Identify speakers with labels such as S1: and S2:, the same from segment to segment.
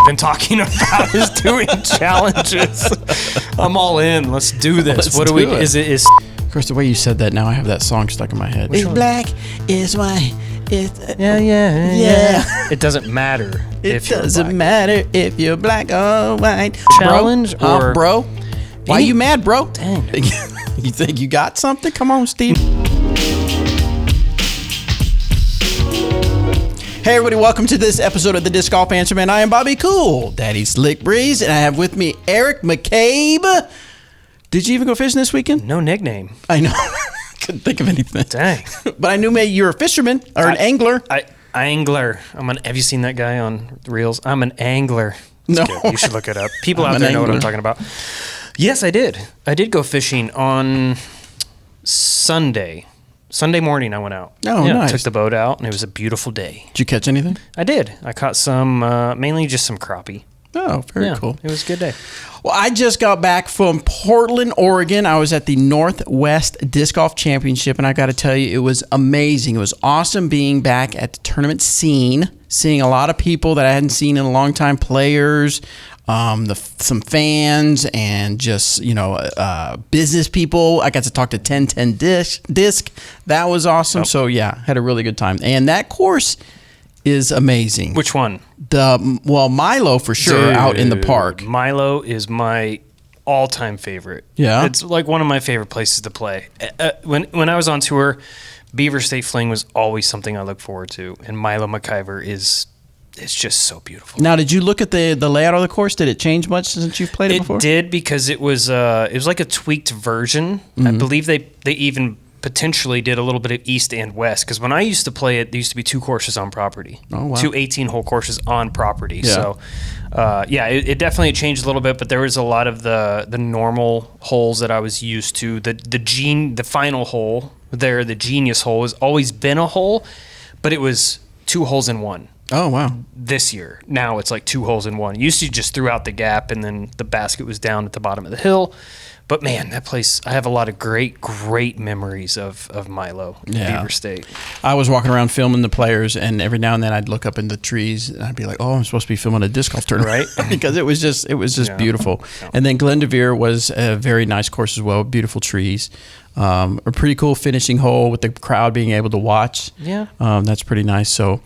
S1: I've been talking about is doing challenges. I'm all in. Let's do this.
S2: Let's do it.
S1: Is
S2: Of course, the way you said that, now I have that song stuck in my head.
S3: It's black, it's white, it's...
S1: yeah. It doesn't matter.
S2: It doesn't matter if you're black or white.
S1: Challenge
S2: bro?
S1: or...
S2: Bro? Why you mad, bro?
S1: Dang.
S2: You think you got something? Come on, Steve. Hey everybody, welcome to this episode of the Disc Golf Answer Man. I am Bobby Cool, Daddy Slick Breeze, and I have with me Eric McCabe. Did you even go fishing this weekend?
S1: No nickname.
S2: I know. Couldn't think of anything.
S1: Dang.
S2: But I knew maybe you were a fisherman or an angler.
S1: Angler. Have you seen that guy on Reels? I'm an angler.
S2: No.
S1: Good. You should look it up. People out
S2: an
S1: there know what I'm
S2: angler.
S1: talking about. Yes, I did. I did go fishing on Sunday. Sunday morning I went out.
S2: Oh, nice.
S1: Took the boat out, and it was a beautiful day.
S2: Did you catch anything?
S1: I did. I caught some, mainly just some crappie.
S2: Oh, very cool.
S1: It was a good day.
S2: Well, I just got back from Portland, Oregon. I was at the Northwest Disc Golf Championship, and I got to tell you, it was amazing. It was awesome being back at the tournament scene, seeing a lot of people that I hadn't seen in a long time, players, some fans, and just, business people. I got to talk to 1010 Disc. That was awesome.
S1: Yep.
S2: So, yeah, had a really good time. And that course is amazing.
S1: Which one?
S2: Milo for sure.
S1: Dude,
S2: out in the park.
S1: Milo is my all-time favorite.
S2: Yeah?
S1: It's like one of my favorite places to play. When I was on tour, Beaver State Fling was always something I look forward to, and Milo McIver it's just so beautiful.
S2: Now, did you look at the layout of the course? Did it change much since you've played it before?
S1: It did, because it was like a tweaked version.
S2: Mm-hmm.
S1: I believe they even potentially did a little bit of east and west, because when I used to play it, there used to be two courses on property.
S2: Oh, wow.
S1: 2 18-hole courses on property.
S2: Yeah.
S1: So, it definitely changed a little bit, but there was a lot of the normal holes that I was used to. The final hole there, the genius hole, has always been a hole, but it was 2 holes in one.
S2: Oh, wow.
S1: This year. Now it's like 2 holes in one. Used to just threw out the gap, and then the basket was down at the bottom of the hill. But man, that place, I have a lot of great memories of Milo, Beaver State.
S2: I was walking around filming the players, and every now and then I'd look up in the trees, and I'd be like, "Oh, I'm supposed to be filming a disc golf tournament,"
S1: right?
S2: Because it was just beautiful.
S1: Yeah.
S2: And then Glendevere was a very nice course as well, beautiful trees, a pretty cool finishing hole with the crowd being able to watch.
S1: Yeah,
S2: that's pretty nice. So,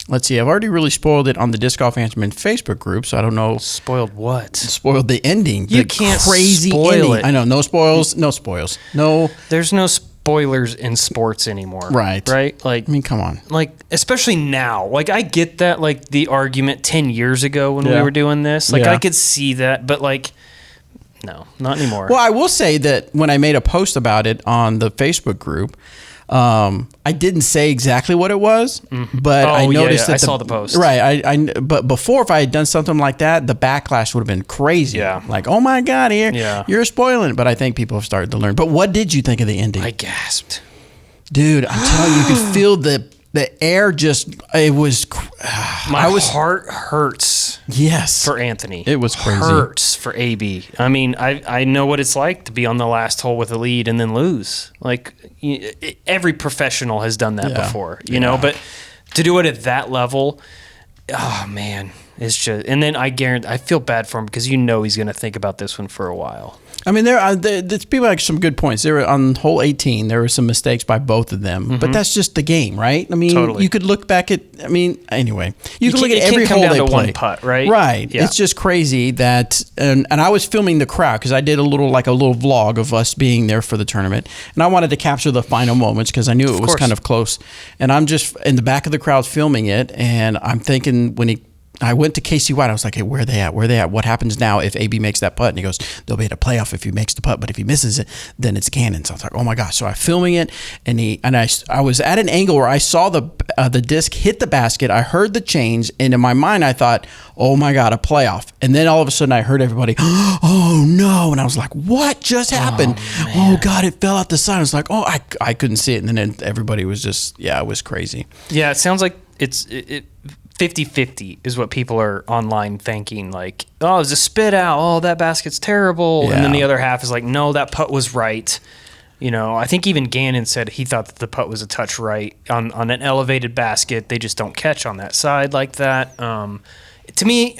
S2: let's see. I've already really spoiled it on the Disc Golf Answerman Facebook group, so I don't know.
S1: spoiled what?
S2: Spoiled the ending.
S1: You
S2: the
S1: can't
S2: crazy
S1: spoil
S2: ending.
S1: it.
S2: I know. No spoils. No spoils. No.
S1: There's no spoilers in sports anymore.
S2: Right.
S1: Right. Like,
S2: I mean, come on.
S1: like, especially now. Like, I get that. Like, the argument 10 years ago when we
S2: Yeah.
S1: were doing this. Like,
S2: Yeah.
S1: I could see that, but like, no, not anymore.
S2: Well, I will say that when I made a post about it on the Facebook group, I didn't say exactly what it was, but I noticed that
S1: I saw the post.
S2: Right. But before, if I had done something like that, the backlash would have been crazy.
S1: Yeah.
S2: Like, oh my God,
S1: Yeah.
S2: you're spoiling it. But I think people have started to learn. But what did you think of the ending?
S1: I gasped.
S2: Dude, I'm telling you, you could feel the air just, it was,
S1: My heart hurts.
S2: yes.
S1: For Anthony.
S2: It was crazy.
S1: Hurts for AB. I mean, I know what it's like to be on the last hole with a lead and then lose. Like, every professional has done that before, you know, but to do it at that level, oh man, it's just, and then I feel bad for him, because he's going to think about this one for a while.
S2: I mean, there's people like some good points. There were on hole 18. There were some mistakes by both of them, but that's just the game, right? I mean,
S1: Totally.
S2: You could look back at. I mean, anyway, you could look
S1: can't-
S2: at
S1: it
S2: every
S1: can't come
S2: hole
S1: down
S2: they
S1: to
S2: play.
S1: one putt, right?
S2: Right.
S1: Yeah.
S2: It's just crazy that, and I was filming the crowd because I did a little vlog of us being there for the tournament, and I wanted to capture the final moments because I knew it was
S1: course.
S2: kind of close, and I'm just in the back of the crowd filming it, and I'm thinking I went to Casey White. I was like, hey, where are they at? Where are they at? What happens now if AB makes that putt? And he goes, they'll be at a playoff if he makes the putt, but if he misses it, then it's cannon. So I was like, oh my gosh. So I'm filming it, and I was at an angle where I saw the disc hit the basket. I heard the change, and in my mind, I thought, oh my God, a playoff. And then all of a sudden, I heard everybody, oh no. And I was like, what just happened? Oh God, it fell out the side. I was like, oh, I couldn't see it. And then everybody was just, it was crazy.
S1: Yeah, it sounds like it's 50-50 is what people are online thinking. Like, oh, it's a spit out. Oh, that basket's terrible.
S2: Yeah.
S1: And then the other half is like, no, that putt was right. I think even Gannon said he thought that the putt was a touch right on an elevated basket. They just don't catch on that side like that. To me,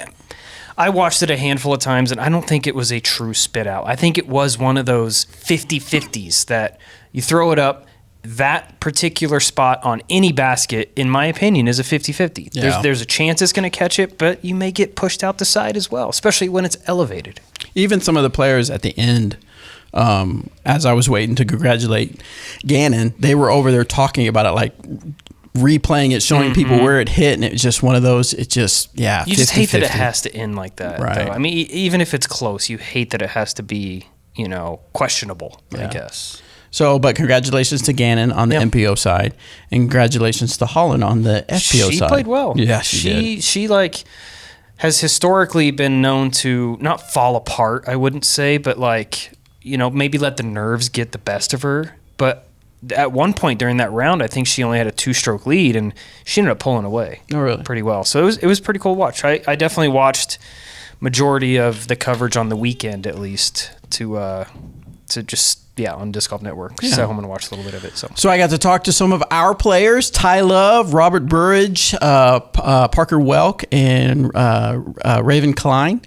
S1: I watched it a handful of times, and I don't think it was a true spit out. I think it was one of those 50-50s that you throw it up. That particular spot on any basket, in my opinion, is a 50-50.
S2: Yeah.
S1: There's a chance it's going to catch it, but you may get pushed out the side as well, especially when it's elevated.
S2: Even some of the players at the end, as I was waiting to congratulate Gannon, they were over there talking about it, like replaying it, showing people where it hit, and it was just one of those. It just,
S1: you
S2: 50,
S1: just hate
S2: 50.
S1: that it has to end like that.
S2: Right.
S1: Though. I mean, even if it's close, you hate that it has to be, questionable. I guess.
S2: So, but congratulations to Gannon on the MPO side, and congratulations to Holland on the FPO side.
S1: She played well.
S2: Yeah, she did.
S1: She has historically been known to not fall apart, I wouldn't say, but maybe let the nerves get the best of her. But at one point during that round, I think she only had a 2-stroke lead, and she ended up pulling away.
S2: Oh, really?
S1: Pretty well. So it was pretty cool to watch. I definitely watched majority of the coverage on the weekend, at least, to just on Disc Golf Network. Just at home and watched a little bit of it. So
S2: I got to talk to some of our players: Ty Love, Robert Burridge, Parker Welk, and Raven Klein.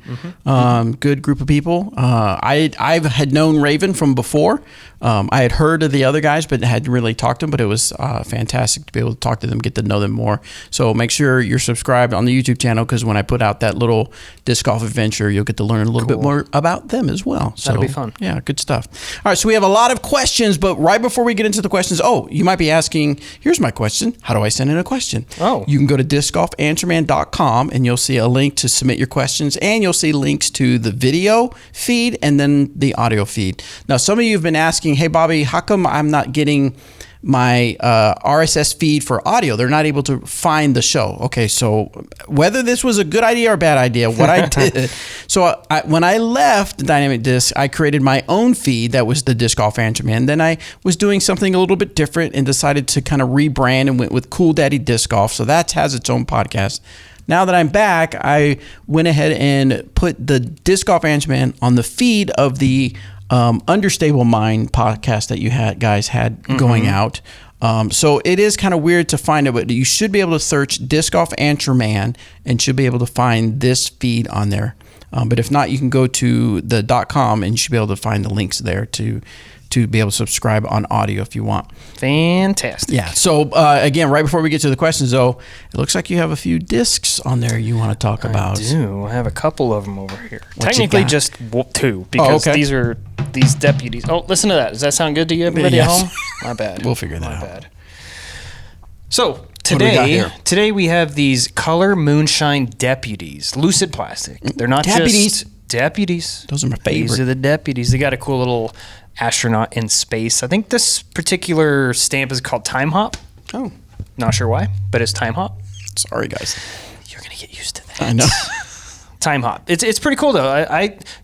S2: Good group of people. I had known Raven from before. I had heard of the other guys, but hadn't really talked to them. But it was fantastic to be able to talk to them, get to know them more. So make sure you're subscribed on the YouTube channel, because when I put out that little disc golf adventure, you'll get to learn a little bit more about them as well. So
S1: that'll be fun.
S2: Yeah, good stuff. All right, so we have a lot of questions, but right before we get into the questions, you might be asking, here's my question. How do I send in a question? You can go to discgolfanswerman.com, and you'll see a link to submit your questions, and you'll see links to the video feed and then the audio feed. Now, some of you have been asking, hey, Bobby, how come I'm not getting my RSS feed for audio? They're not able to find the show. Okay, so whether this was a good idea or a bad idea, what I did, when I left Dynamic Disc, I created my own feed that was the Disc Golf Answer Man. Then I was doing something a little bit different and decided to kind of rebrand and went with Cool Daddy Disc Golf. So that has its own podcast. Now that I'm back, I went ahead and put the Disc Golf Answer Man on the feed of the Understable Mind podcast that you guys had going out. So it is kind of weird to find it, but you should be able to search Disc Golf Answer Man and should be able to find this feed on there. But if not, you can go to the .com and you should be able to find the links there to be able to subscribe on audio if you want.
S1: Fantastic.
S2: Yeah. So again, right before we get to the questions, though, it looks like you have a few discs on there you want to talk about.
S1: I do. I have a couple of them over here. Technically, just 2 because these are these deputies. Oh, listen to that. Does that sound good to you, everybody at home? My bad.
S2: We'll figure that out.
S1: My bad. So today we have these Color Moonshine deputies, Lucid plastic. They're not just deputies.
S2: Those are my favorite.
S1: These are the deputies. They got a cool little astronaut in space. I think this particular stamp is called Time Hop.
S2: Oh.
S1: Not sure why, but it's Time Hop.
S2: Sorry, guys.
S1: You're going to get used to that.
S2: I know.
S1: Time Hop. It's pretty cool, though.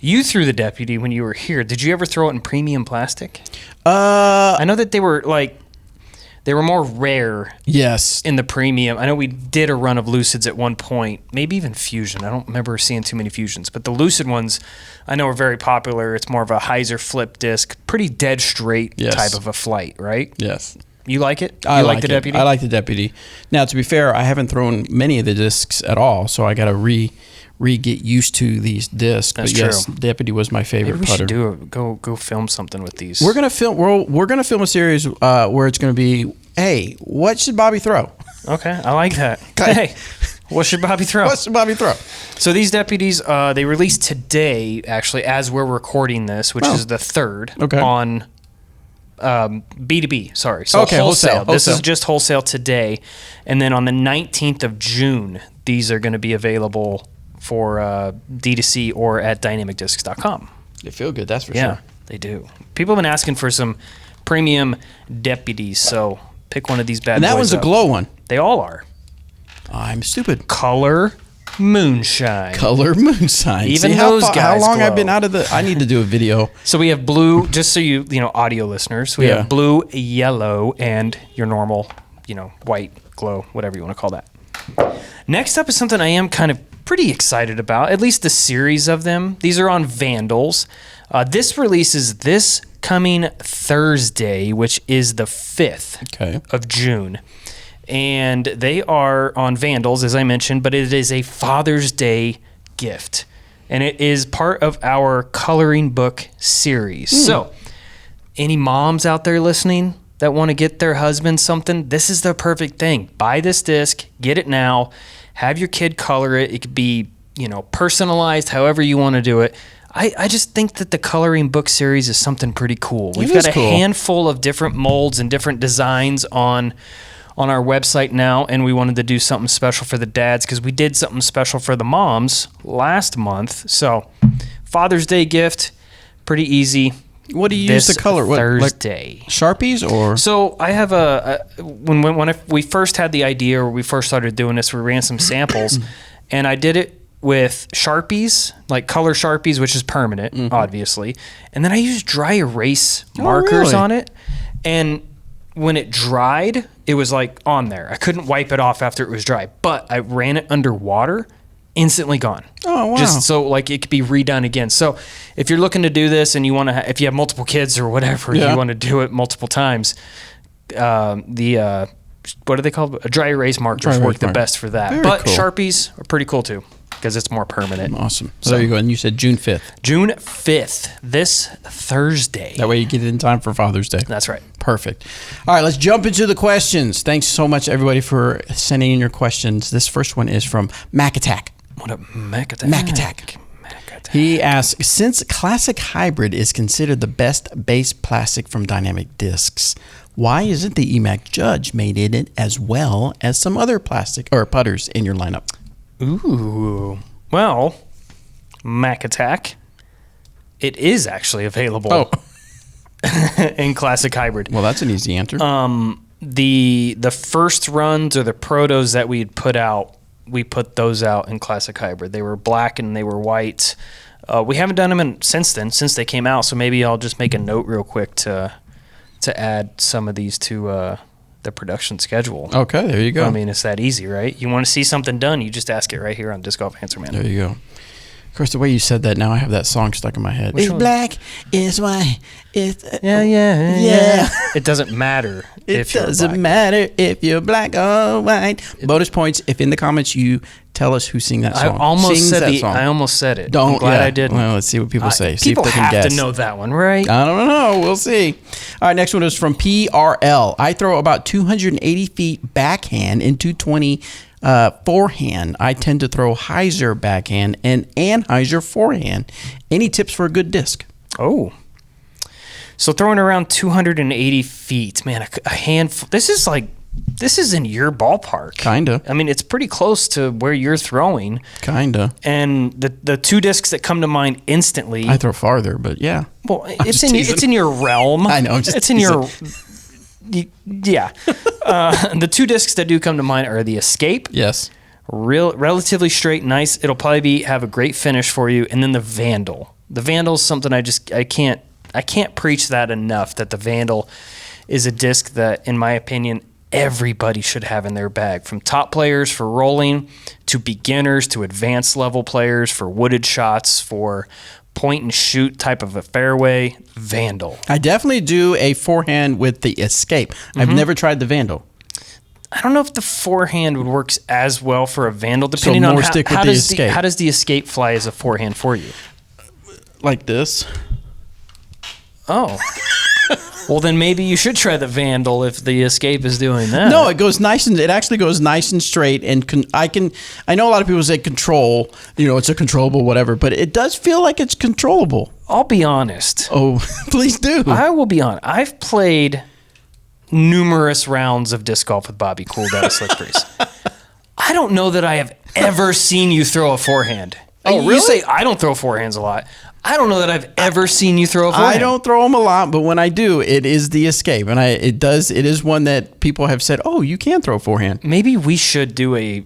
S1: You threw the deputy when you were here. Did you ever throw it in premium plastic? I know that they were more rare.
S2: Yes.
S1: In the premium. I know we did a run of Lucids at one point, maybe even Fusion. I don't remember seeing too many Fusions, but the Lucid ones I know are very popular. It's more of a hyzer flip disc, pretty dead straight type of a flight, right?
S2: Yes.
S1: You like it?
S2: I like
S1: the deputy?
S2: I like the deputy. Now, to be fair, I haven't thrown many of the discs at all, so I got to get used to these discs.
S1: That's
S2: but yes, deputy was my favorite putter.
S1: Maybe we should go film something with these.
S2: We're gonna film a series where it's gonna be, hey, what should Bobby throw?
S1: Okay, I like that. Hey, what should Bobby throw?
S2: What should Bobby throw?
S1: So these deputies, they released today, actually, as we're recording this, which is the 3rd on B2B. Sorry, so wholesale. This is just wholesale today, and then on the 19th of June, these are going to be available for D2C or at dynamicdiscs.com.
S2: They feel good, that's for sure.
S1: They do. People have been asking for some premium deputies, so pick one of these bad boys.
S2: And that one's a glow one.
S1: They all are.
S2: I'm stupid.
S1: Color Moonshine.
S2: Color Moonshine.
S1: Even those guys
S2: how long
S1: glow.
S2: I've been out of I need to do a video.
S1: So we have blue, just so you audio listeners, we have blue, yellow, and your normal, white glow, whatever you want to call that. Next up is something I am kind of pretty excited about, at least the series of them. These are on Vandals. This releases this coming Thursday, which is the 5th of June. And they are on Vandals, as I mentioned, but it is a Father's Day gift. And it is part of our coloring book series. So, any moms out there listening that want to get their husband something, this is the perfect thing. Buy this disc, get it now, have your kid color it. It could be, personalized however you want to do it. I just think that the coloring book series is something pretty cool. We've got a handful of different molds and different designs on our website now, and we wanted to do something special for the dads because we did something special for the moms last month. So, Father's Day gift, pretty easy.
S2: What do you use to color?
S1: Thursday.
S2: Like Sharpies or?
S1: So I have when we first had the idea, or we first started doing this, we ran some samples, and I did it with Sharpies, like color Sharpies, which is permanent, obviously, and then I used dry erase markers on it, and when it dried, it was like on there. I couldn't wipe it off after it was dry, but I ran it underwater, instantly gone. Oh, wow. Just so like it could be redone again. So if you're looking to do this and you want to, if you have multiple kids or whatever, you want to do it multiple times, what are they called? A dry erase markers work the best for that.
S2: Very
S1: but
S2: cool.
S1: Sharpies are pretty cool too, because it's more permanent.
S2: Awesome. So there you go. And you said June 5th.
S1: June 5th, this Thursday.
S2: That way you get it in time for Father's Day.
S1: That's right.
S2: Perfect. All right, let's jump into the questions. Thanks so much, everybody, for sending in your questions. This first one is from Mac Attack.
S1: What a Mac Attack.
S2: Mac Attack. He asks, since Classic Hybrid is considered the best base plastic from dynamic discs, why isn't the EMAC Judge made in it as well as some other plastic or putters in your lineup?
S1: Ooh. Well, Mac Attack, it is actually available in Classic Hybrid.
S2: Well, that's an easy answer.
S1: The first runs or the protos that we had put out, we put those out in Classic Hybrid. They were black and they were white. We haven't done them since they came out, so maybe I'll just make a note real quick to add some of these to the production schedule.
S2: Okay, there you go.
S1: I mean, it's that easy, right? You want to see something done, you just ask it right here on Disc Golf Answer Man.
S2: There you go. Of course, the way you said that, now I have that song stuck in my head.
S3: It's black, it's white, it's...
S1: Yeah. It doesn't matter if you're black.
S3: It doesn't matter if you're black or white.
S2: Bonus points if in the comments you tell us who sing that song.
S1: I almost said it.
S2: I'm glad
S1: I didn't.
S2: Well, let's see what people say. See
S1: people
S2: if they can
S1: have
S2: guess.
S1: to know that one, right?
S2: I don't know. We'll see. All right, next one is from PRL. I throw about 280 feet backhand and 220 forehand. I tend to throw hyzer backhand and anhyzer forehand. Any tips for a good disc?
S1: Oh. So throwing around 280 feet, man, a handful. This is in your ballpark.
S2: Kinda.
S1: I mean, it's pretty close to where you're throwing.
S2: Kinda.
S1: And the two discs that come to mind instantly.
S2: I throw farther, but yeah.
S1: Well, it's in your realm.
S2: I know.
S1: It's in your. Yeah. The two discs that do come to mind are the Escape.
S2: Yes.
S1: Relatively straight, nice. It'll probably have a great finish for you. And then the Vandal. The Vandal is something I can't preach that enough, that the Vandal is a disc that, in my opinion, everybody should have in their bag. From top players for rolling, to beginners, to advanced level players for wooded shots, for point and shoot type of a fairway. Vandal.
S2: I definitely do a forehand with the Escape. I've never tried the Vandal.
S1: I don't know if the forehand would work as well for a Vandal, depending on how does the Escape fly as a forehand for you?
S2: Like this.
S1: Oh. Well, then maybe you should try the Vandal if the Escape is doing that.
S2: No, it actually goes nice and straight. And I know a lot of people say control, it's a controllable whatever, but it does feel like it's controllable.
S1: I'll be honest.
S2: Oh, please do.
S1: I will be honest. I've played numerous rounds of disc golf with Bobby Cooled out of Slick Breeze. I don't know that I have ever seen you throw a forehand.
S2: Oh, really?
S1: You say I don't throw forehands a lot. I don't know that I've ever seen you throw a forehand.
S2: I don't throw them a lot, but when I do, it is the Escape, and it is one that people have said, "Oh, you can throw forehand."
S1: Maybe we should do a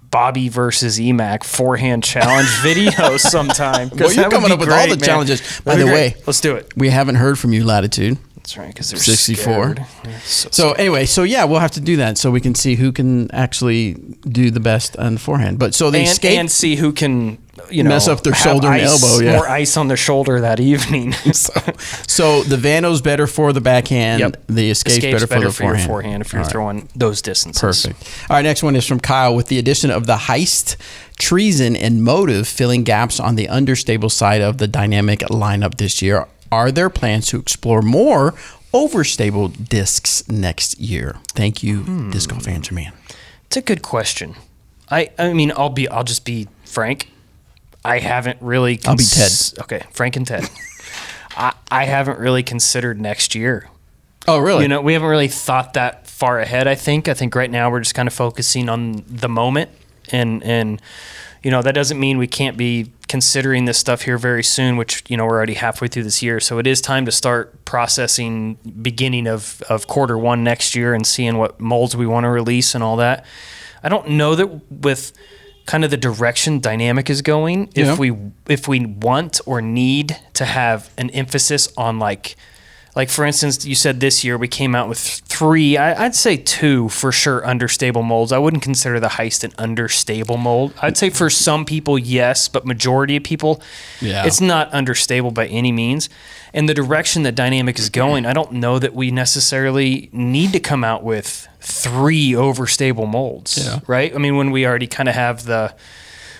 S1: Bobby versus EMAC forehand challenge video sometime.
S2: Well, you're coming up with all the challenges. By the way,
S1: let's do it.
S2: We haven't heard from you, Latitude.
S1: That's right, because they're
S2: 64.
S1: scared.
S2: So anyway, yeah, we'll have to do that so we can see who can actually do the best on the forehand. But so they escape
S1: and see who can
S2: mess up their
S1: have
S2: shoulder and elbow. Yeah,
S1: more ice on their shoulder that evening.
S2: so the Vandal's better for the backhand.
S1: Yep.
S2: The Escape's better for the forehand.
S1: Your forehand if you're throwing those distances.
S2: Perfect. All right, next one is from Kyle. With the addition of the heist, treason, and motive filling gaps on the understable side of the dynamic lineup this year, are there plans to explore more overstable discs next year? Thank you, Disc Golf Answer Man.
S1: It's a good question. I mean, I'll just be frank. I haven't really.
S2: I'll be Ted.
S1: Okay, Frank and Ted. I haven't really considered next year.
S2: Oh, really?
S1: We haven't really thought that far ahead. I think right now we're just kind of focusing on the moment, and that doesn't mean we can't be considering this stuff here very soon, which, we're already halfway through this year. So it is time to start processing beginning of quarter one next year and seeing what molds we want to release and all that. I don't know that with kind of the direction dynamic is going, if we want or need to have an emphasis on like for instance, you said this year we came out with 3, I'd say 2 for sure understable molds. I wouldn't consider the heist an understable mold. I'd say for some people, yes, but majority of people, it's not understable by any means. And the direction that dynamic is going, I don't know that we necessarily need to come out with 3 overstable molds, right? I mean, when we already kind of have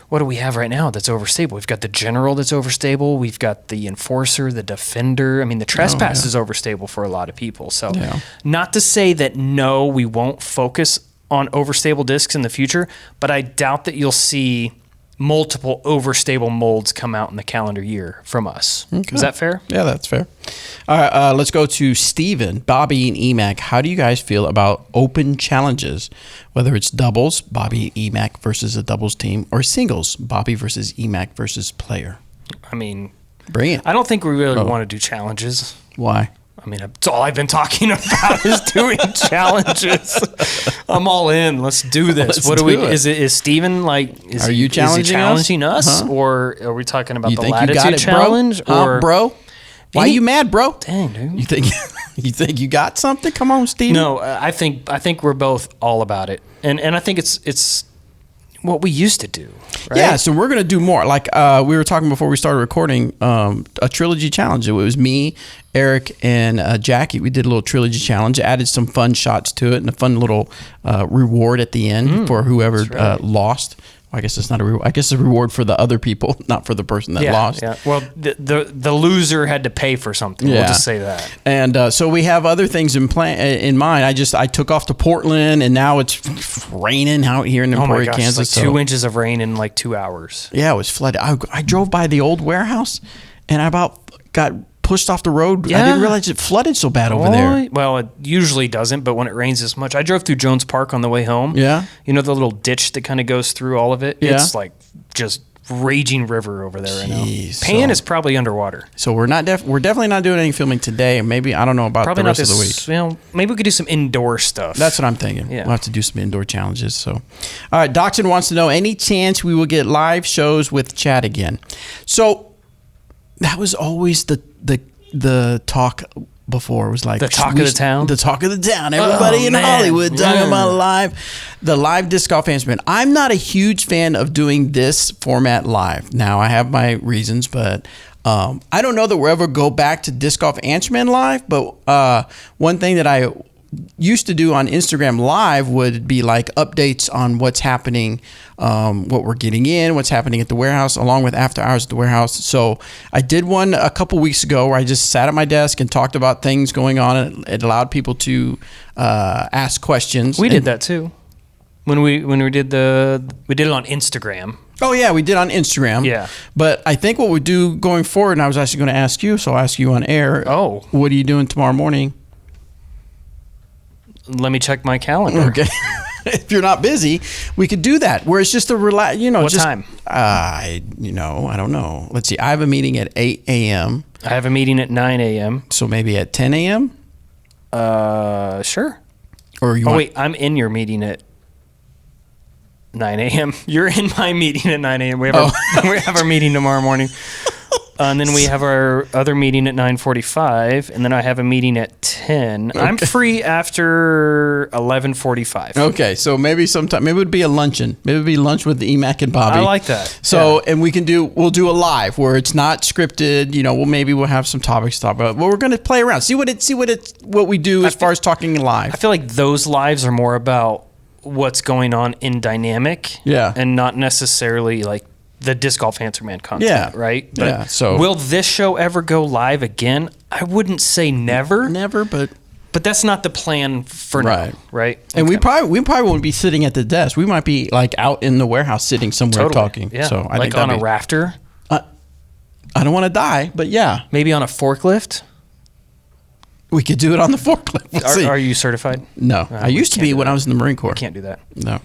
S1: what do we have right now that's overstable? We've got the General that's overstable. We've got the Enforcer, the Defender. I mean, the Trespass is overstable for a lot of people. So not to say that, no, we won't focus on overstable discs in the future, but I doubt that you'll see multiple overstable molds come out in the calendar year from us. Okay. Is that fair?
S2: Yeah, that's fair. All right, let's go to Steven, Bobby, and EMAC. How do you guys feel about open challenges, whether it's doubles, Bobby and EMAC versus a doubles team, or singles, Bobby versus EMAC versus player?
S1: I mean,
S2: bring it.
S1: I don't think we really want to do challenges.
S2: Why?
S1: I mean, that's all I've been talking about is doing challenges. I'm all in. Let's do this. What do we? Is Steven like?
S2: Are you challenging
S1: us? Or are we talking about the
S2: think
S1: latitude
S2: you got it,
S1: challenge?
S2: Bro? Bro? Why you mad, bro?
S1: Dang, dude.
S2: You think you got something? Come on, Steven.
S1: No, I think we're both all about it, and I think it's what we used to do. Right?
S2: Yeah, so we're gonna do more. Like we were talking before we started recording, a trilogy challenge. It was me, Eric, and Jackie. We did a little trilogy challenge. Added some fun shots to it and a fun little reward at the end for whoever lost. Well, I guess it's not a reward. I guess it's a reward for the other people, not for the person that lost.
S1: Yeah. Well, the loser had to pay for something. We'll just say that.
S2: And so we have other things in mind. I took off to Portland, and now it's raining out here in Emporia, Kansas.
S1: Like 2 inches of rain in like 2 hours.
S2: Yeah, it was flooded. I drove by the old warehouse, and I about got pushed off the road. I didn't realize it flooded so bad over there.
S1: Well, it usually doesn't, but when it rains this much, I drove through Jones Park on the way home.
S2: Yeah.
S1: You know the little ditch that kind of goes through all of it?
S2: Yeah.
S1: It's like just raging river over there right now.
S2: Jeez,
S1: Pan is probably underwater.
S2: So we're definitely not doing any filming today. Maybe, I don't know about
S1: probably
S2: the rest of the week.
S1: Well, maybe we could do some indoor stuff.
S2: That's what I'm thinking.
S1: Yeah.
S2: We'll have to do some indoor challenges. So, all right, Doxson wants to know, any chance we will get live shows with Chad again? So that was always the talk before. It was like
S1: the talk of the town.
S2: The talk of the town. Everybody in Hollywood talking about the live disc golf answer. I'm not a huge fan of doing this format live. Now I have my reasons, but I don't know that we'll ever go back to disc golf answer man live. But one thing that I used to do on Instagram Live would be like updates on what's happening, what we're getting in, what's happening at the warehouse, along with after hours at the warehouse. So I did one a couple weeks ago where I just sat at my desk and talked about things going on. It allowed people to ask questions.
S1: We did that too. When we did it on Instagram.
S2: Oh yeah, we did on Instagram.
S1: Yeah.
S2: But I think what we do going forward, and I was actually going to ask you, so I'll ask you on air.
S1: Oh.
S2: What are you doing tomorrow morning?
S1: Let me check my calendar.
S2: Okay. If you're not busy, we could do that. Where it's just a relax,
S1: What time?
S2: I don't know. Let's see. I have a meeting at 8 a.m.
S1: I have a meeting at 9 a.m.
S2: So maybe at 10 a.m.
S1: Sure.
S2: Or
S1: wait, I'm in your meeting at 9 a.m. You're in my meeting at 9 a.m. We have our meeting tomorrow morning. And then we have our other meeting at 9:45, and then I have a meeting at 10. Okay. I'm free after 11:45.
S2: Okay, so maybe sometime, maybe it would be a luncheon. Maybe it would be lunch with the EMAC and Bobby.
S1: I like that.
S2: So, and we'll do a live where it's not scripted. You know, we'll have some topics to talk about. But we're going to play around, see what we do as far as talking live.
S1: I feel like those lives are more about what's going on in dynamic, and not necessarily like the disc golf answer man content, right? But so will this show ever go live again? I wouldn't say never, but that's not the plan for now, right?
S2: And we probably won't be sitting at the desk. We might be like out in the warehouse sitting somewhere talking.
S1: Yeah.
S2: So I
S1: like
S2: think
S1: on a rafter.
S2: I don't want to die, but
S1: maybe on a forklift.
S2: We could do it on the forklift.
S1: Are you certified?
S2: No. I used to be when I was in the Marine Corps.
S1: Can't do that.
S2: No. All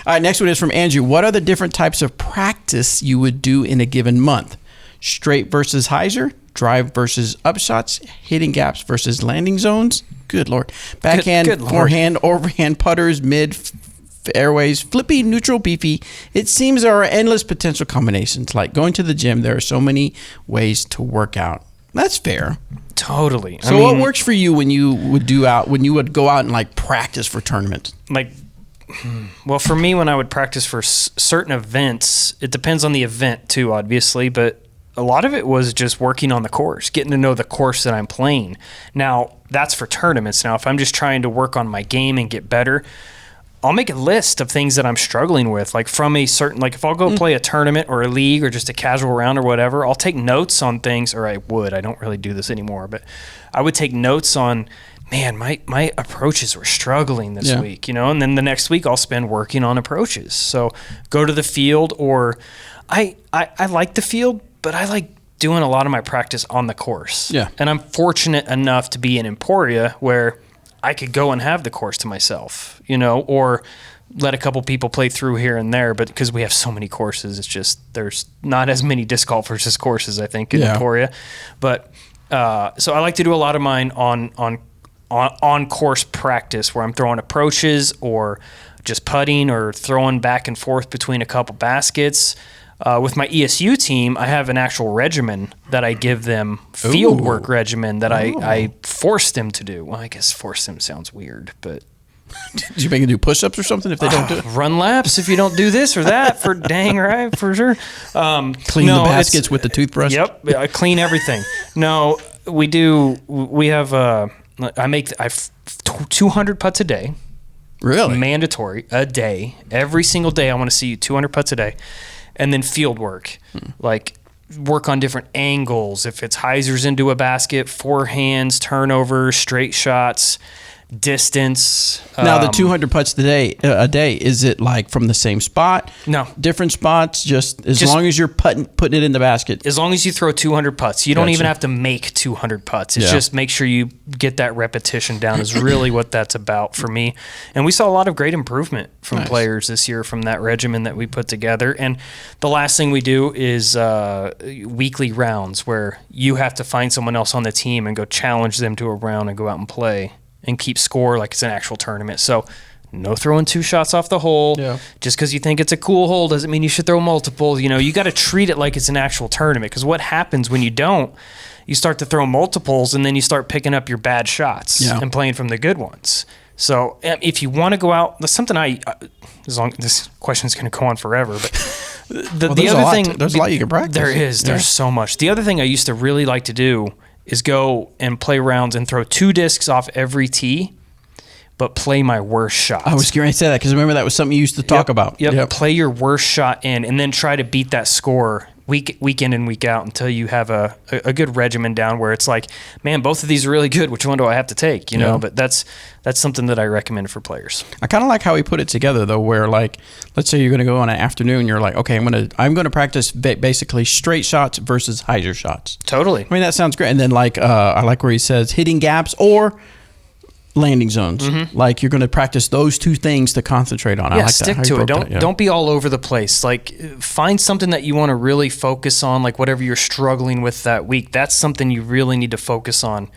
S2: right, next one is from Andrew. What are the different types of practice you would do in a given month? Straight versus hyzer, drive versus upshots, hitting gaps versus landing zones. Good Lord. Backhand,
S1: Good Lord.
S2: forehand, overhand, putters, mid, fairways, flippy, neutral, beefy. It seems there are endless potential combinations. Like going to the gym, there are so many ways to work out. That's fair.
S1: Totally.
S2: So what works for you when you would go out and like practice for tournaments?
S1: Like, well, for me, when I would practice for certain events, it depends on the event too, obviously, but a lot of it was just working on the course, getting to know the course that I'm playing. Now, that's for tournaments. Now, if I'm just trying to work on my game and get better, I'll make a list of things that I'm struggling with, like from a certain, like if I'll go play a tournament or a league or just a casual round or whatever, I'll take notes on things, or I don't really do this anymore, but I would take notes on, man, my approaches were struggling this week, you know, and then the next week I'll spend working on approaches. So go to the field, or I like the field, but I like doing a lot of my practice on the course.
S2: Yeah.
S1: And I'm fortunate enough to be in Emporia where I could go and have the course to myself, you know, or let a couple people play through here and there. But because we have so many courses, it's just there's not as many disc golfers as courses, I think, in Emporia. But so I like to do a lot of mine on course practice where I'm throwing approaches or just putting or throwing back and forth between a couple baskets. With my ESU team, I have an actual regimen that I give them, field work regimen that I force them to do. Well, I guess force them sounds weird, but...
S2: Did you make them do push-ups or something if they don't do it?
S1: Run laps if you don't do this or that, for dang right, for sure.
S2: Clean the baskets with the toothbrush?
S1: Yep, I clean everything. No, we have, I have 200 putts a day.
S2: Really?
S1: Mandatory, a day. Every single day I want to see you 200 putts a day. And then field work, like work on different angles. If it's hyzers into a basket, forehands, turnovers, straight shots, distance.
S2: Now the 200 putts a day, is it like from the same spot?
S1: No.
S2: Different spots, just long as you're putting it in the basket?
S1: As long as you throw 200 putts. You don't even have to make 200 putts. It's just make sure you get that repetition down is really what that's about for me. And we saw a lot of great improvement from players this year from that regimen that we put together. And the last thing we do is weekly rounds where you have to find someone else on the team and go challenge them to a round and go out and play and keep score like it's an actual tournament. So no throwing 2 shots off the hole. Yeah. Just because you think it's a cool hole doesn't mean you should throw multiples. You know, you got to treat it like it's an actual tournament, because what happens when you don't, you start to throw multiples and then you start picking up your bad shots and playing from the good ones. So if you want to go out, that's something this question is going to go on forever, but the other thing,
S2: there's a lot you can practice.
S1: There is. There's so much. The other thing I used to really like to do is go and play rounds and throw 2 discs off every tee, but play my worst shot.
S2: I was going to say that because remember that was something you used to talk about.
S1: Yep. Play your worst shot in, and then try to beat that score week in and week out until you have a good regimen down where it's like, man, both of these are really good. Which one do I have to take? You know, but that's something that I recommend for players. I
S2: kind of like how he put it together though, where like, let's say you're going to go on an afternoon, you're like, okay, I'm going to practice basically straight shots versus hyzer shots.
S1: Totally.
S2: I mean, that sounds great. And then like, I like where he says hitting gaps or landing zones. Like you're going to practice those 2 things to concentrate on. I like
S1: stick
S2: that.
S1: to it. Don't be all over the place. Like find something that you want to really focus on, like whatever you're struggling with that week. That's something you really need to focus on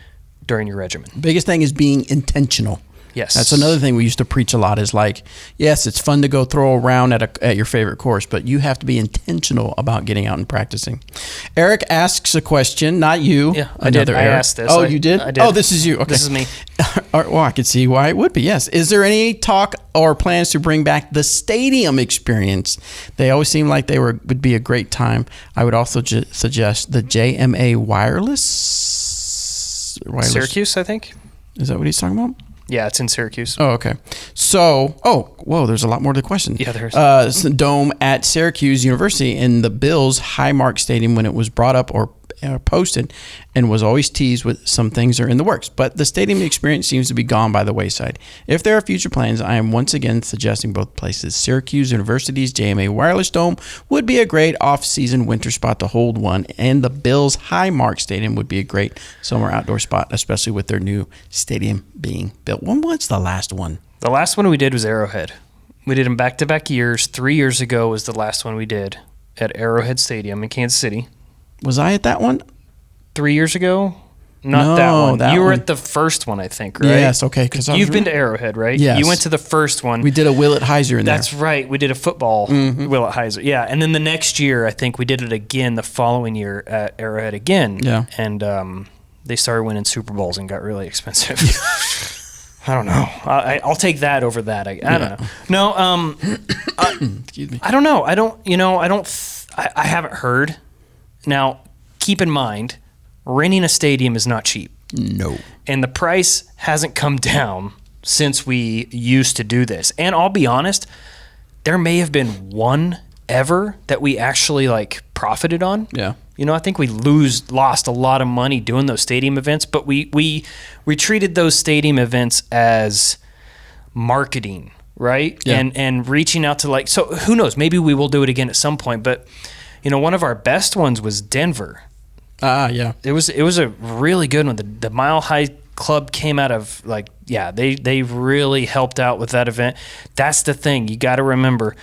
S1: during your regimen.
S2: Biggest thing is being intentional.
S1: Yes.
S2: That's another thing we used to preach a lot is like, yes, it's fun to go throw around at your favorite course, but you have to be intentional about getting out and practicing. Eric asks a question, not you.
S1: Yeah, I
S2: another
S1: did.
S2: Eric.
S1: I asked this.
S2: Oh, you did?
S1: I did.
S2: Oh, this is you. Okay.
S1: This is me.
S2: Well, I could see why it would be, yes. Is there any talk or plans to bring back the stadium experience? They always seem like they would be a great time. I would also suggest the JMA wireless.
S1: Syracuse, I think.
S2: Is that what he's talking about?
S1: Yeah, it's in Syracuse.
S2: Oh, okay. So, whoa, there's a lot more to the question.
S1: Yeah, there's.
S2: Dome at Syracuse University in the Bills Highmark Stadium when it was brought up or posted and was always teased with some things are in the works. But the stadium experience seems to be gone by the wayside. If there are future plans, I am once again suggesting both places. Syracuse University's JMA Wireless Dome would be a great off-season winter spot to hold one, and the Bills Highmark Stadium would be a great summer outdoor spot, especially with their new stadium being built. When was the last one?
S1: The last one we did was Arrowhead. We did them back-to-back years. 3 years ago was the last one we did at Arrowhead Stadium in Kansas City.
S2: Was I at that one?
S1: 3 years ago? Not
S2: No,
S1: that one.
S2: that
S1: You were
S2: one.
S1: at the first one, I think, right?
S2: Yes, okay. Because
S1: You've been to Arrowhead, right?
S2: Yes.
S1: You went to the first one.
S2: We did a Will at Heiser in
S1: That's
S2: there.
S1: right. We did a football Will at Heiser. Yeah. And then the next year, I think we did it again the following year at Arrowhead again.
S2: Yeah.
S1: And they started winning Super Bowls and got really expensive. I don't know. I'll take that over that. I don't know. No.
S2: Excuse me.
S1: I don't know. I haven't heard. Now, keep in mind, renting a stadium is not cheap.
S2: No.
S1: And the price hasn't come down since we used to do this. And I'll be honest, there may have been one ever that we actually profited on.
S2: Yeah.
S1: I think we lost a lot of money doing those stadium events, but we treated those stadium events as marketing, right?
S2: Yeah.
S1: And reaching out to so who knows, maybe we will do it again at some point, but one of our best ones was Denver.
S2: Yeah.
S1: It was a really good one. The Mile High Club came out of they really helped out with that event. That's the thing. You got to remember,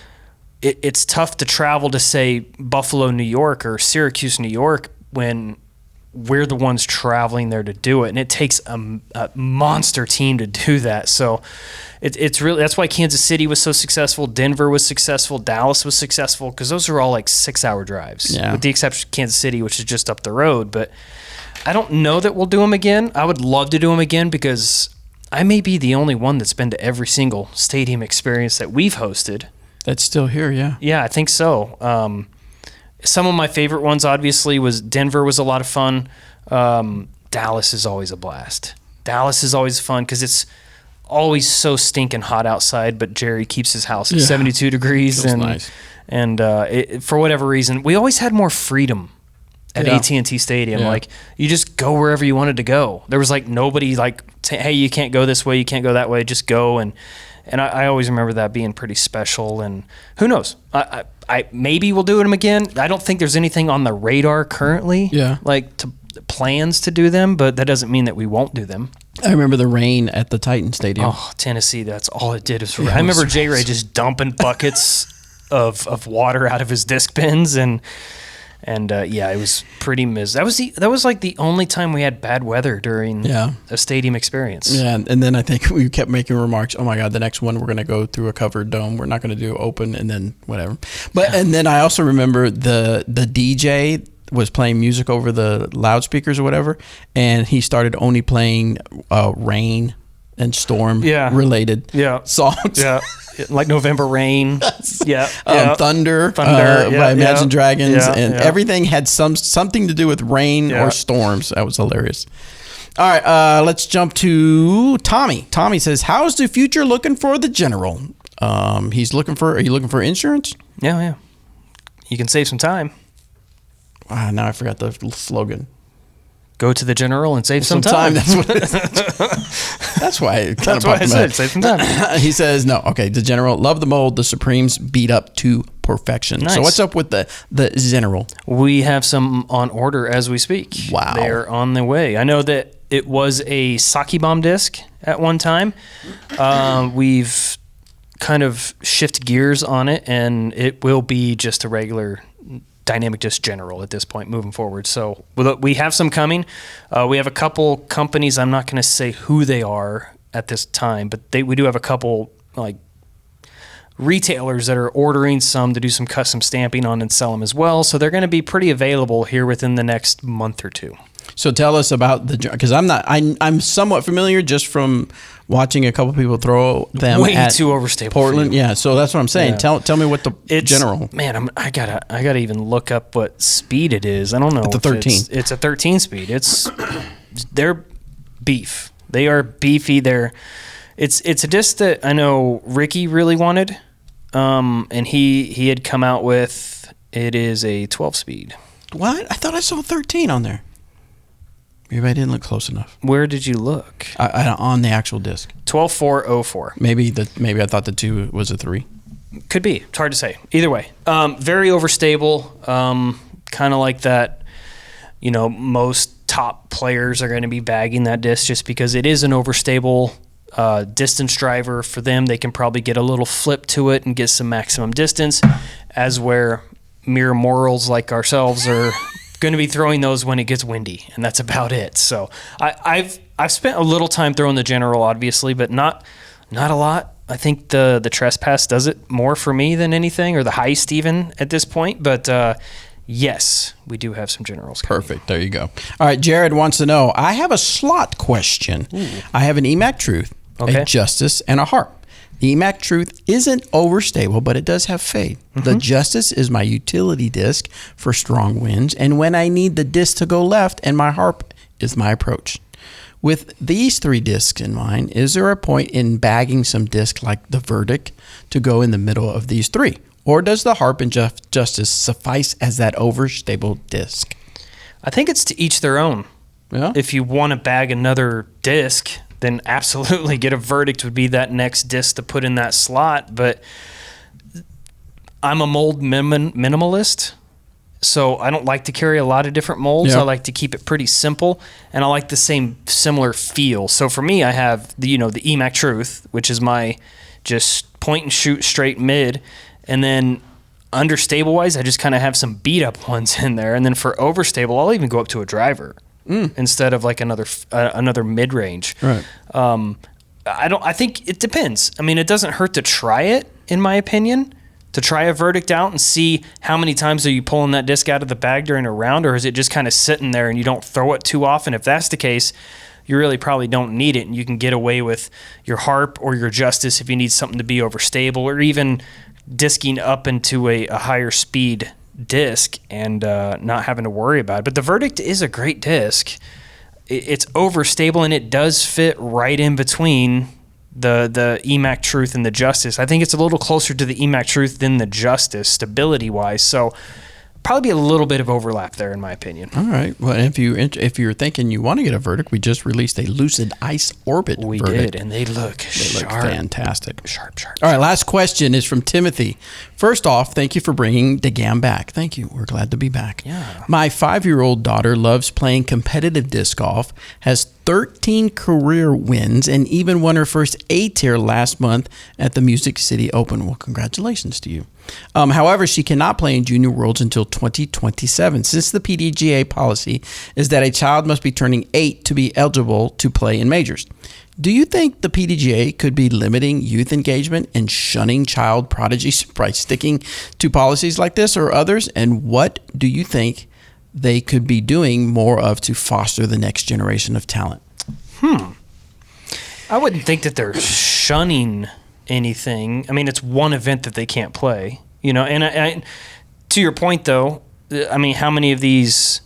S1: it's tough to travel to say Buffalo, New York or Syracuse, New York when we're the ones traveling there to do it, and it takes a monster team to do that. So it's really, that's why Kansas City was so successful, Denver was successful, Dallas was successful, because those are all 6-hour drives, with the exception of Kansas City, which is just up the road. But I don't know that we'll do them again. I would love to do them again because I may be the only one that's been to every single stadium experience that we've hosted.
S2: That's still here, yeah.
S1: Yeah, I think so. Some of my favorite ones, obviously, was Denver was a lot of fun. Dallas is always a blast. Dallas is always fun because it's always so stinking hot outside, but Jerry keeps his house at 72 degrees.
S2: Feels
S1: and
S2: nice.
S1: And for whatever reason, we always had more freedom at AT&T Stadium.
S2: Yeah.
S1: You just go wherever you wanted to go. There was nobody saying, hey, you can't go this way, you can't go that way, just go. And I always remember that being pretty special. And who knows? I maybe we'll do them again. I don't think there's anything on the radar currently.
S2: Yeah.
S1: Plans to do them, but that doesn't mean that we won't do them.
S2: I remember the rain at the Titan Stadium.
S1: Oh, Tennessee, that's all it did. I remember J. Ray just dumping buckets of water out of his disc pins and it was pretty that was the only time we had bad weather during a stadium experience.
S2: Yeah, and then I think we kept making remarks, oh my God, the next one we're going to go through a covered dome. We're not going to do open and then whatever. But and then I also remember the DJ was playing music over the loudspeakers or whatever, and he started only playing rain and storm related songs.
S1: Yeah. Like November Rain.
S2: Thunder by Imagine Dragons, and everything had something to do with rain or storms. That was hilarious. All right, let's jump to Tommy. Tommy says, how's the future looking for the General? Are you looking for insurance?
S1: Yeah. You can save some time.
S2: Now I forgot the slogan.
S1: Go to the General and save some time.
S2: That's what it is. That's why I
S1: said save some time.
S2: He says, no, okay, the General, love the mold, the Supremes beat up to perfection.
S1: Nice.
S2: So what's up with the General? We
S1: have some on order as we speak.
S2: Wow.
S1: They're on the way. I know that it was a Saki Bomb disc at one time. We've kind of shifted gears on it, and it will be just a regular Dynamic Disc General at this point moving forward. So we have some coming. We have a couple companies, I'm not going to say who they are, at this time, but we do have a couple like retailers that are ordering some to do some custom stamping on and sell them as well. So they're going to be pretty available here within the next month or two.
S2: So tell us about because I'm somewhat familiar just from watching a couple people throw them
S1: way
S2: at
S1: too overstable
S2: Portland. Yeah, so that's what I'm saying.
S1: Yeah.
S2: Tell me what the general.
S1: Man, I gotta even look up what speed it is. I don't know.
S2: It's a 13.
S1: It's a 13 speed. They're beef. They are beefy. It's a disc that I know Ricky really wanted, and he had come out with. It is a 12 speed.
S2: What? I thought I saw 13 on there. Maybe I didn't look close enough.
S1: Where did you look?
S2: On the actual disc.
S1: 12404.
S2: Maybe I thought the 2 was a 3.
S1: Could be. It's hard to say. Either way, very overstable. Kind of like that. Most top players are going to be bagging that disc just because it is an overstable distance driver for them. They can probably get a little flip to it and get some maximum distance, as where mere mortals like ourselves are going to be throwing those when it gets windy, and that's about it. So I've spent a little time throwing the general, obviously, but not a lot. I think the trespass does it more for me than anything, or the heist even at this point. But yes, we do have some generals coming.
S2: Perfect. There you go. All right, Jared wants to know, I have a slot question.
S1: Ooh.
S2: I have an EMAC Truth,
S1: Okay.
S2: a Justice, and a Harp. The EMAC Truth isn't overstable, but it does have fade. The Justice is my utility disc for strong winds, and when I need the disc to go left, and my Harp is my approach. With these 3 discs in mind, is there a point in bagging some disc like the Verdict to go in the middle of these 3? Or does the Harp and Justice suffice as that overstable disc?
S1: I think it's to each their own.
S2: Yeah.
S1: If you want to bag another disc, then absolutely get a Verdict would be that next disc to put in that slot. But I'm a mold minimalist, so I don't like to carry a lot of different molds.
S2: Yeah.
S1: I like to keep it pretty simple, and I like the similar feel. So for me, I have the EMAC Truth, which is my just point and shoot straight mid, and then understable wise, I just kind of have some beat up ones in there, and then for overstable, I'll even go up to a driver. Instead of like another mid range.
S2: Right.
S1: I think it depends. I mean, it doesn't hurt to try it, in my opinion, to try a Verdict out and see how many times are you pulling that disc out of the bag during a round, or is it just kind of sitting there and you don't throw it too often? If that's the case, you really probably don't need it, and you can get away with your Harp or your Justice if you need something to be overstable, or even disking up into a higher speed disc and not having to worry about it. But the Verdict is a great disc. It's overstable, and it does fit right in between the EMAC Truth and the Justice. I think it's a little closer to the EMAC Truth than the Justice stability wise, so probably be a little bit of overlap there, in my opinion.
S2: All right. Well, if you're thinking you want to get a Verdict, we just released a Lucid Ice Orbit
S1: We
S2: Verdict.
S1: did, and they look sharp.
S2: Fantastic.
S1: Sharp.
S2: All right, last question is from Timothy. First off, thank you for bringing DGAM back. Thank you. We're glad to be back.
S1: Yeah.
S2: My 5-year-old daughter loves playing competitive disc golf, has 13 career wins, and even won her first A-tier last month at the Music City Open. Well, congratulations to you. However, she cannot play in Junior Worlds until 2027, since the PDGA policy is that a child must be turning 8 to be eligible to play in majors. Do you think the PDGA could be limiting youth engagement and shunning child prodigies by sticking to policies like this or others? And what do you think they could be doing more of to foster the next generation of talent?
S1: I wouldn't think that they're shunning anything. I mean, it's one event that they can't play, and I to your point though, I mean, how many of these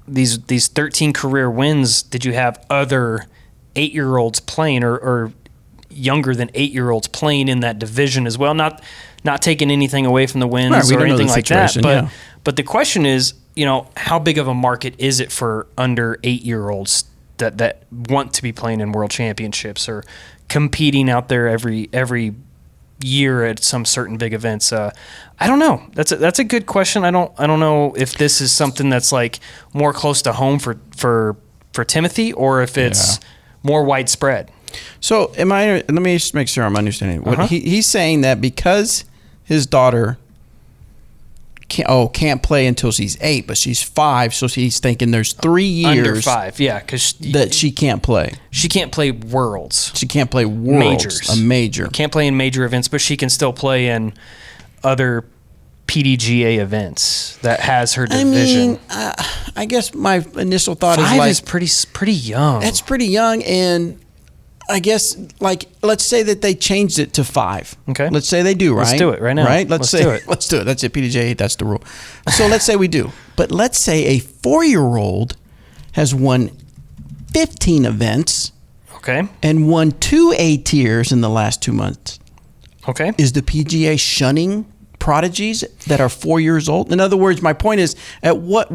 S1: 13 career wins did you have other 8-year-olds playing or younger than 8-year-olds playing in that division as well? Not taking anything away from the wins
S2: Right,
S1: or anything like that,
S2: yeah.
S1: but the question is, how big of a market is it for under 8-year-olds that want to be playing in world championships or competing out there every year at some certain big events? I don't know. That's a good question. I don't know if this is something that's like more close to home for Timothy, or if it's more widespread.
S2: So let me just make sure I'm understanding. What he's saying that because his daughter can't play until she's 8, but she's 5, so he's thinking there's 3 years
S1: Under 5, yeah, because
S2: that she can't play.
S1: She can't play Worlds.
S2: She can't play Worlds,
S1: Majors.
S2: a major.
S1: Can't play in major events, but she can still play in other PDGA events that has her division.
S2: I guess my initial thought
S1: 5
S2: is like
S1: is pretty young.
S2: that's pretty young, and I guess like let's say that they changed it to 5.
S1: Okay.
S2: Let's say they do, right?
S1: Let's do it right now.
S2: Right?
S1: Let's
S2: say
S1: do it.
S2: Let's do it. That's it. PDGA, that's the rule. So let's say we do. But let's say a 4-year-old has won 15 events
S1: Okay.
S2: and won 2 A tiers in the last 2 months.
S1: Okay.
S2: Is the PGA shunning prodigies that are 4 years old? In other words, my point is, at what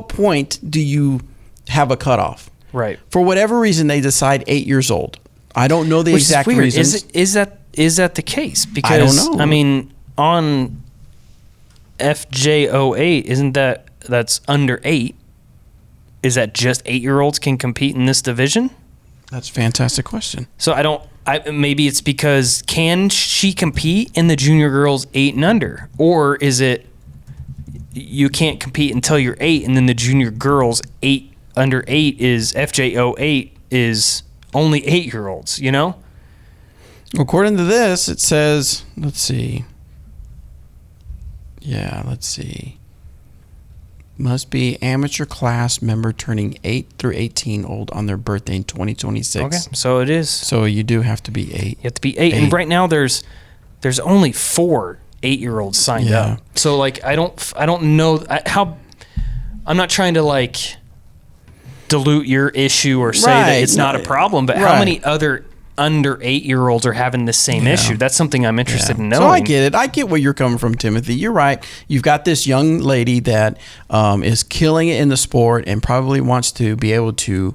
S2: point do you have a cutoff?
S1: Right.
S2: For whatever reason, they decide 8 years old. I don't know the
S1: Which
S2: exact
S1: is weird.
S2: reasons.
S1: Is that the case? Because
S2: I don't know.
S1: I mean, on FJ08, isn't that's under 8? Is that just 8-year-olds can compete in this division?
S2: That's a fantastic question.
S1: So maybe it's because can she compete in the junior girls 8 and under, or is it you can't compete until you're 8, and then the junior girls 8 under 8 is FJ08 is only 8-year-olds, you know?
S2: According to this, it says, let's see. Yeah, let's see. Must be amateur class member turning 8 through 18 old on their birthday in 2026.
S1: Okay, so it is.
S2: So you do have to be 8.
S1: You have to be 8. And right now there's only 4 8-year-olds signed up. So like I don't know how. I'm not trying to like dilute your issue or say that it's not a problem, but how many other under 8-year-olds are having the same issue? That's something I'm interested in knowing.
S2: So I get it. I get where you're coming from, Timothy. You're right. You've got this young lady that is killing it in the sport and probably wants to be able to,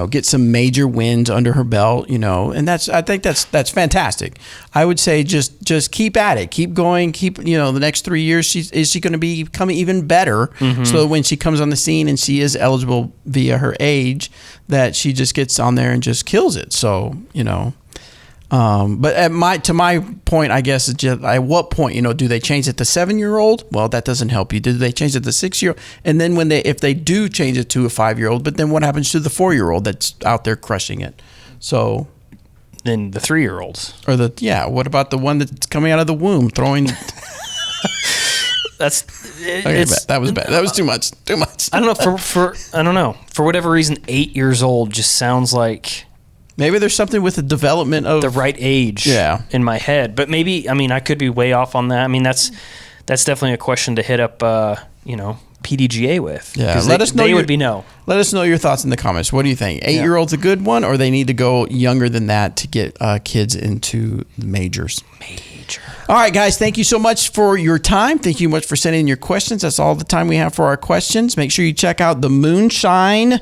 S2: get some major wins under her belt, and I think that's fantastic. I would say just keep at it, keep going, the next 3 years, is she going to become even better? Mm-hmm. So that when she comes on the scene and she is eligible via her age, that she just gets on there and just kills it. So, but to my point, I guess, is just at what point, do they change it to 7-year-old? Well, that doesn't help you. Do they change it to 6-year-old? And then if they do change it to a 5-year-old, but then what happens to the 4-year-old that's out there crushing it? So
S1: then the 3-year-olds,
S2: what about the one that's coming out of the womb throwing? That was bad. That was too much.
S1: I don't know. I don't know. For whatever reason, 8 years old just sounds like
S2: maybe there's something with the development of
S1: the right age. In my head, but maybe I could be way off on that. I mean, that's definitely a question to hit up. PDGA with.
S2: Yeah, let us know.
S1: Would be no.
S2: Let us know your thoughts in the comments. What do you think? 8-year-old's a good one, or they need to go younger than that to get kids into the majors? All right, guys. Thank you so much for your time. Thank you much for sending in your questions. That's all the time we have for our questions. Make sure you check out the Moonshine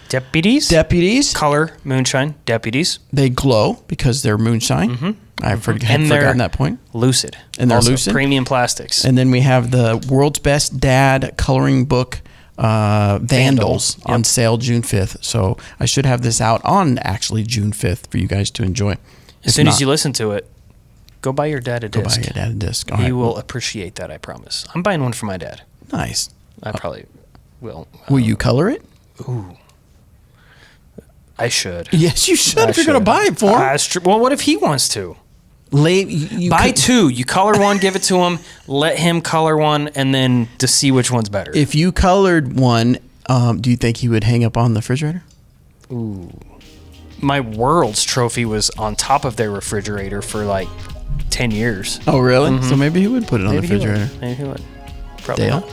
S2: Deputies.
S1: Color Moonshine Deputies.
S2: They glow because they're moonshine. Mm-hmm. I had forgotten that point.
S1: Lucid.
S2: And they're
S1: also
S2: Lucid.
S1: Premium plastics.
S2: And then we have the World's Best Dad coloring book, Vandals, on sale June 5th. So I should have this out on actually June 5th for you guys to enjoy.
S1: As soon as you listen to it, go buy your dad a disc.
S2: Go buy your dad a disc.
S1: He will appreciate that, I promise. I'm buying one for my dad.
S2: Nice.
S1: I probably will.
S2: Will you color it?
S1: Ooh. I should.
S2: Yes, you should if you're going to buy it for him.
S1: Well, what if he wants to?
S2: Buy
S1: 2. You color one, give it to him, let him color one, and then to see which one's better.
S2: If you colored one, do you think he would hang up on the refrigerator?
S1: Ooh. My World's trophy was on top of their refrigerator for like 10 years.
S2: Oh, really? Mm-hmm. So maybe he would put it on the refrigerator.
S1: Maybe he would. Probably
S2: Dale?
S1: not.